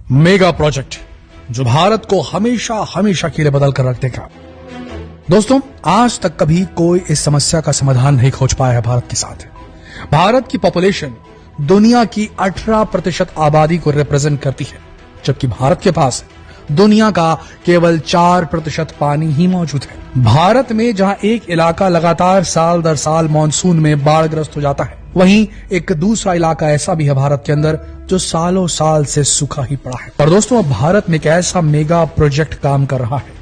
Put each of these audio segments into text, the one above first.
Mega project जो भारत को हमेशा हमेशा के लिए बदल कर रख देगा। दोस्तों, आज तक कभी कोई इस समस्या का समाधान नहीं खोज पाया है भारत के साथ। भारत की पॉपुलेशन दुनिया की 18% आबादी को रिप्रेजेंट करती है, जबकि भारत के पास दुनिया का केवल 4% पानी ही मौजूद है। भारत में जहां एक इलाका लगातार साल दर साल मानसून में बाढ़ग्रस्त हो जाता है, वहीं एक दूसरा इलाका ऐसा भी है भारत के अंदर जो सालों साल से सूखा ही पड़ा है। और दोस्तों, अब भारत में एक ऐसा मेगा प्रोजेक्ट काम कर रहा है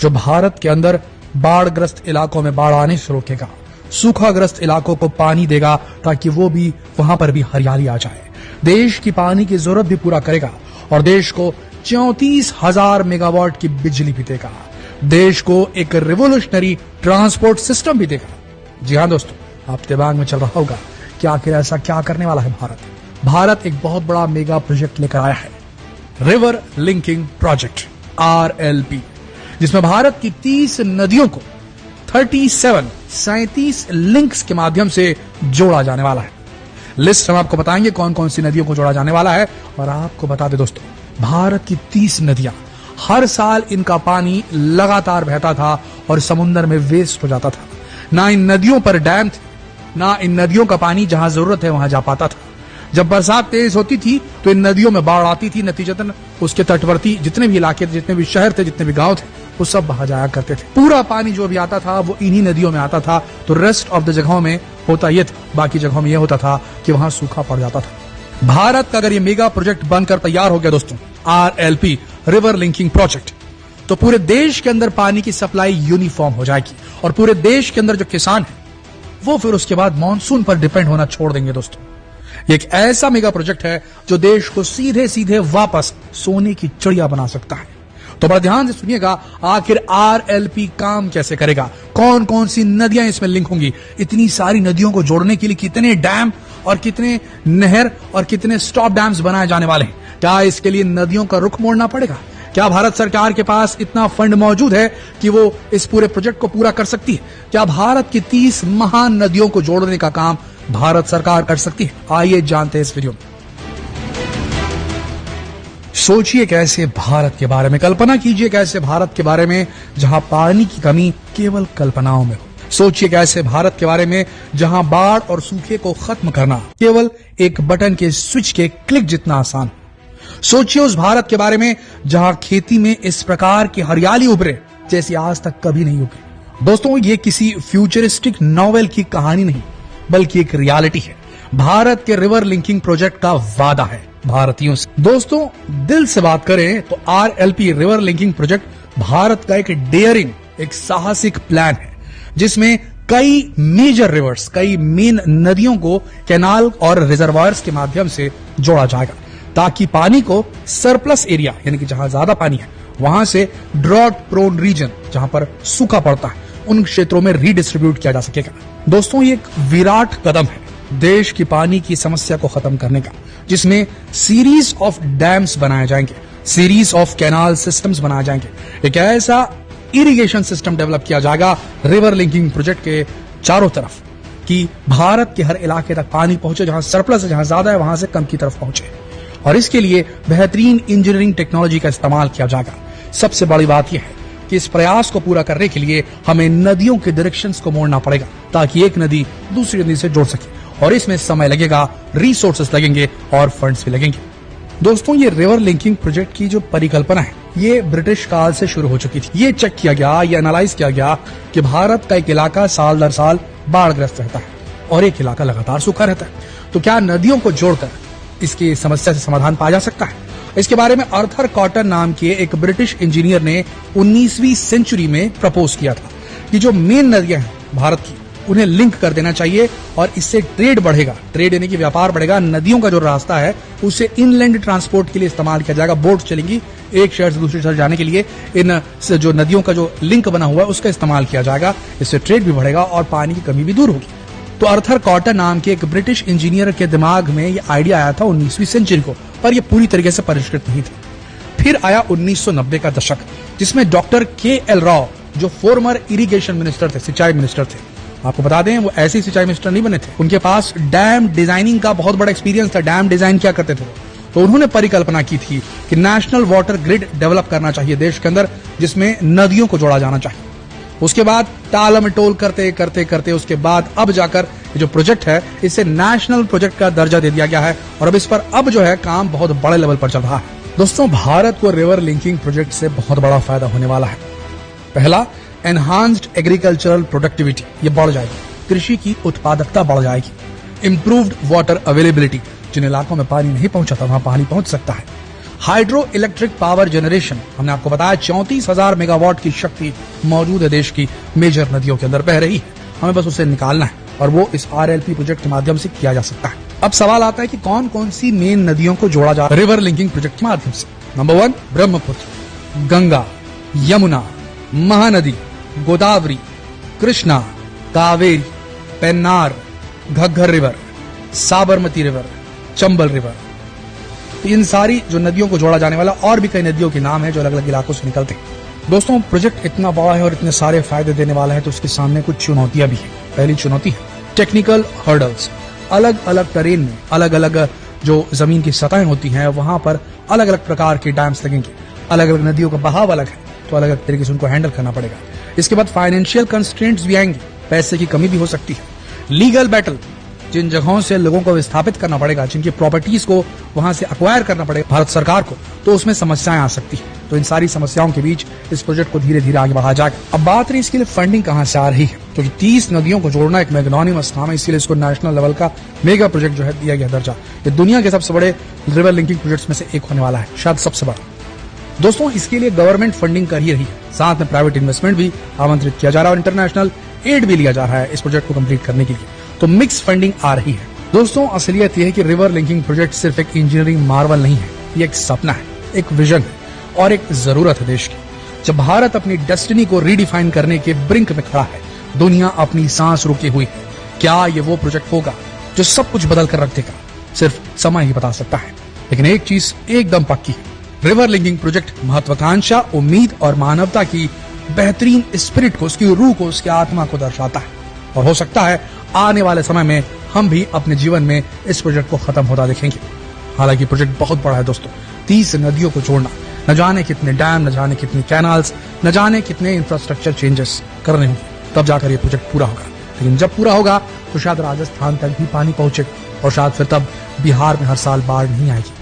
जो भारत के अंदर बाढ़ग्रस्त इलाकों में बाढ़ आने से रोकेगा, सूखाग्रस्त इलाकों को पानी देगा ताकि वो भी वहां पर भी हरियाली आ जाए, देश की पानी की जरूरत भी पूरा करेगा और देश को 34,000 मेगावाट की बिजली भी देगा, देश को एक रिवोल्यूशनरी ट्रांसपोर्ट सिस्टम भी देगा। जी हाँ दोस्तों, आपके दिमाग में चल रहा होगा कि आखिर ऐसा क्या करने वाला है भारत। भारत एक बहुत बड़ा मेगा प्रोजेक्ट लेकर आया है, रिवर लिंकिंग प्रोजेक्ट RLP, जिसमें भारत की 30 नदियों को 37 लिंक्स के माध्यम से जोड़ा जाने वाला है। लिस्ट हम आपको बताएंगे कौन कौन सी नदियों को जोड़ा जाने वाला है। और आपको बता दें दोस्तों, भारत की 30 नदियां, हर साल इनका पानी लगातार बहता था और समुद्र में वेस्ट हो जाता था। ना इन नदियों पर डैम थे, ना इन नदियों का पानी जहां जरूरत है वहां जा पाता था। जब बरसात तेज होती थी तो इन नदियों में बाढ़ आती थी, नतीजतन उसके तटवर्ती जितने भी इलाके थे, जितने भी शहर थे, जितने भी गांव थे, वो सब बहा जाया करते थे। पूरा पानी जो भी आता था वो इन्हीं नदियों में आता था। तो रेस्ट ऑफ द जगहों में होता ये था, बाकी जगहों में ये होता था कि वहां सूखा पड़ जाता था। भारत का अगर ये मेगा प्रोजेक्ट बनकर तैयार हो गया दोस्तों, RLP रिवर लिंकिंग प्रोजेक्ट, तो पूरे देश के अंदर पानी की सप्लाई यूनिफॉर्म हो जाएगी और पूरे देश के अंदर जो किसान है वो फिर उसके बाद मानसून पर डिपेंड होना छोड़ देंगे। दोस्तों, ये एक ऐसा मेगा प्रोजेक्ट है जो देश को सीधे सीधे वापस सोने की चिड़िया बना सकता है। तो बड़ा ध्यान से सुनिएगा, आखिर RLP काम कैसे करेगा, कौन कौन सी नदियां इसमें लिंक होंगी, इतनी सारी नदियों को जोड़ने के लिए कितने डैम और कितने नहर और कितने स्टॉप डैम्स बनाए जाने वाले हैं, क्या इसके लिए नदियों का रुख मोड़ना पड़ेगा, क्या भारत सरकार के पास इतना फंड मौजूद है कि वो इस पूरे प्रोजेक्ट को पूरा कर सकती है, क्या भारत की 30 महान नदियों को जोड़ने का काम भारत सरकार कर सकती है। आइए जानते हैं इस वीडियो में। सोचिए कैसे भारत के बारे में, कल्पना कीजिए कैसे भारत के बारे में जहां पानी की कमी केवल कल्पनाओं में हो। सोचिए कैसे भारत के बारे में जहां बाढ़ और सूखे को खत्म करना केवल एक बटन के स्विच के क्लिक जितना आसान। सोचिए उस भारत के बारे में जहां खेती में इस प्रकार की हरियाली उभरे जैसी आज तक कभी नहीं उभरी। दोस्तों, ये किसी फ्यूचरिस्टिक नॉवेल की कहानी नहीं बल्कि एक रियलिटी है। भारत के रिवर लिंकिंग प्रोजेक्ट का वादा है भारतीयों से। दोस्तों, दिल से बात करें तो RLP river linking project Bharat का एक डेयरिंग, एक साहसिक प्लान है जिसमें कई मेजर रिवर्स, कई मेन नदियों को कैनाल और रिजर्वायर्स के माध्यम से जोड़ा जाएगा ताकि पानी को सरप्लस एरिया, यानी कि जहां ज्यादा पानी है वहां से ड्रॉट प्रोन रीजन, जहां पर सूखा पड़ता है, उन क्षेत्रों में रीडिस्ट्रीब्यूट किया जा सकेगा। दोस्तों, ये एक विराट कदम है देश की पानी की समस्या को खत्म करने का, जिसमें सीरीज ऑफ डैम्स बनाए जाएंगे, सीरीज ऑफ कैनाल सिस्टम्स बनाए जाएंगे। एक ऐसा इरिगेशन सिस्टम डेवलप किया जाएगा रिवर लिंकिंग प्रोजेक्ट के चारों तरफ कि भारत के हर इलाके तक पानी पहुंचे, जहां सरप्लस है, जहां ज्यादा है वहां से कम की तरफ पहुंचे। और इसके लिए बेहतरीन इंजीनियरिंग टेक्नोलॉजी का इस्तेमाल किया जाएगा। सबसे बड़ी बात यह है कि इस प्रयास को पूरा करने के लिए हमें नदियों के डायरेक्शंस को मोड़ना पड़ेगा ताकि एक नदी दूसरी नदी से जोड़ सके, और इसमें समय लगेगा, रिसोर्सेस लगेंगे और फंड्स भी लगेंगे। दोस्तों, ये रिवर लिंकिंग प्रोजेक्ट की जो परिकल्पना है ये ब्रिटिश काल से शुरू हो चुकी थी। ये चेक किया गया, ये एनालाइज किया गया कि भारत का एक इलाका साल दर साल बाढ़ग्रस्त रहता है और एक इलाका लगातार सूखा रहता है, तो क्या नदियों को जोड़कर इसकी समस्या से समाधान पाया जा सकता है। इसके बारे में आर्थर कॉटन नाम के एक ब्रिटिश इंजीनियर ने 19वीं सेंचुरी में प्रपोज किया था कि जो मेन नदियां हैं भारत की उन्हें लिंक कर देना चाहिए और इससे ट्रेड बढ़ेगा, ट्रेड यानी कि व्यापार बढ़ेगा। नदियों का जो रास्ता है उसे इनलैंड ट्रांसपोर्ट के लिए इस्तेमाल किया जाएगा, बोट चलेंगी एक शहर से दूसरे शहर जाने के लिए। इन जो नदियों का जो लिंक बना हुआ है उसका इस्तेमाल किया जाएगा, इससे ट्रेड भी बढ़ेगा और पानी की कमी भी दूर होगी। तो आर्थर कॉटन नाम के एक ब्रिटिश इंजीनियर के दिमाग में ये आइडिया आया था 19वीं सेंचुरी को, पर यह पूरी तरीके से परिष्कृत नहीं था। फिर आया 1990 का दशक, जिसमें डॉक्टर KL राव, जो फॉर्मर इरिगेशन मिनिस्टर थे, सिंचाई मिनिस्टर थे, आपको बता दें वो ऐसे सिंचाई मिनिस्टर नहीं बने थे, उनके पास डैम डिजाइनिंग का बहुत बड़ा एक्सपीरियंस था। डैम डिजाइन क्या करते थे तो उन्होंने परिकल्पना की थी कि नेशनल वाटर ग्रिड डेवलप करना चाहिए देश के अंदर, जिसमें नदियों को जोड़ा जाना चाहिए। उसके बाद टालमटोल करते करते करते उसके बाद अब जाकर जो प्रोजेक्ट है इसे नेशनल प्रोजेक्ट का दर्जा दे दिया गया है और अब इस पर अब जो है काम बहुत बड़े लेवल पर चल रहा है। दोस्तों, भारत को रिवर लिंकिंग प्रोजेक्ट से बहुत बड़ा फायदा होने वाला है। पहला, एनहांस्ड एग्रीकल्चरल प्रोडक्टिविटी, ये बढ़ जाएगी, कृषि की उत्पादकता बढ़ जाएगी। इंप्रूव्ड वाटर अवेलेबिलिटी, जिन इलाकों में पानी नहीं पहुंचा था वहां पानी पहुंच सकता है। हाइड्रो इलेक्ट्रिक पावर जनरेशन, हमने आपको बताया 34,000 मेगावाट की शक्ति मौजूद है देश की मेजर नदियों के अंदर बह रही है, हमें बस उसे निकालना है और वो इस RLP प्रोजेक्ट के माध्यम से किया जा सकता है। अब सवाल आता है कि कौन कौन सी मेन नदियों को जोड़ा जा रिवर लिंकिंग प्रोजेक्ट के माध्यम से। Number 1, Brahmaputra, Ganga, Yamuna, Mahanadi, Godavari, Krishna, Kaveri, Pennar, Ghaggar river, Sabarmati river, Chambal river. तो इन सारी जो नदियों को जोड़ा जाने वाला, और भी कई नदियों के नाम है जो अलग अलग इलाकों से निकलते हैं। दोस्तों, प्रोजेक्ट इतना बड़ा है और इतने सारे फायदे देने वाला है तो उसके सामने कुछ चुनौतियां भी है। पहली चुनौती है टेक्निकल हर्डल्स। अलग अलग टेरेन में अलग अलग जो जमीन की सतहें होती हैं वहां पर अलग अलग प्रकार के डैम्स लगेंगे। अलग अलग नदियों का बहाव अलग है तो अलग अलग तरीके से उनको हैंडल करना पड़ेगा। इसके बाद फाइनेंशियल कंस्ट्रेंट्स भी आएंगे, पैसे की कमी भी हो सकती है। लीगल बैटल, जिन जगहों से लोगों को विस्थापित करना पड़ेगा, जिनकी प्रॉपर्टीज को वहां से अक्वायर करना पड़ेगा भारत सरकार को, तो उसमें समस्याएं आ सकती है। तो इन सारी समस्याओं के बीच इस प्रोजेक्ट को धीरे धीरे आगे बढ़ाया जाएगा। अब बात रही इसके लिए फंडिंग कहां से आ रही है, क्योंकि 30 नदियों को जोड़ना एक मैग्नानिमस काम है, इसीलिए इसको नेशनल लेवल का मेगा प्रोजेक्ट जो है दिया गया दर्जा। ये दुनिया के सबसे बड़े रिवर लिंकिंग प्रोजेक्ट्स में से एक होने वाला है, शायद सबसे बड़ा। दोस्तों, इसके लिए गवर्नमेंट फंडिंग कर ही रही है, साथ में प्राइवेट इन्वेस्टमेंट भी आमंत्रित किया जा रहा है और इंटरनेशनल एड भी लिया जा रहा है इस प्रोजेक्ट को कंप्लीट करने के लिए। तो मिक्स फंडिंग आ रही है। दोस्तों, असलियत यह है कि रिवर लिंकिंग प्रोजेक्ट सिर्फ एक इंजीनियरिंग मार्वल नहीं है, ये एक सपना है, एक विजन है और एक जरूरत है देश की। जब भारत अपनी डेस्टिनी को रीडिफाइन करने के ब्रिंक में खड़ा है, दुनिया अपनी सांस रोके हुई है, क्या ये वो प्रोजेक्ट होगा जो सब कुछ बदल कर रख देगा? सिर्फ समय ही बता सकता है। लेकिन एक चीज एकदम पक्की है, रिवर लिंकिंग प्रोजेक्ट महत्वाकांक्षा, उम्मीद और मानवता की बेहतरीन स्पिरिट को, उसकी रूह को, उसकी आत्मा को दर्शाता है। और हो सकता है आने वाले समय में हम भी अपने जीवन में इस प्रोजेक्ट को खत्म होता देखेंगे। हालांकि प्रोजेक्ट बहुत बड़ा है दोस्तों, 30 नदियों को जोड़ना, न जाने कितने डैम, न जाने कितने कैनाल्स, न जाने कितने इंफ्रास्ट्रक्चर चेंजेस करने होंगे, तब जाकर ये प्रोजेक्ट पूरा होगा। लेकिन जब पूरा होगा तो शायद राजस्थान तक भी पानी पहुंचे और शायद फिर तब बिहार में हर साल बाढ़ नहीं आएगी।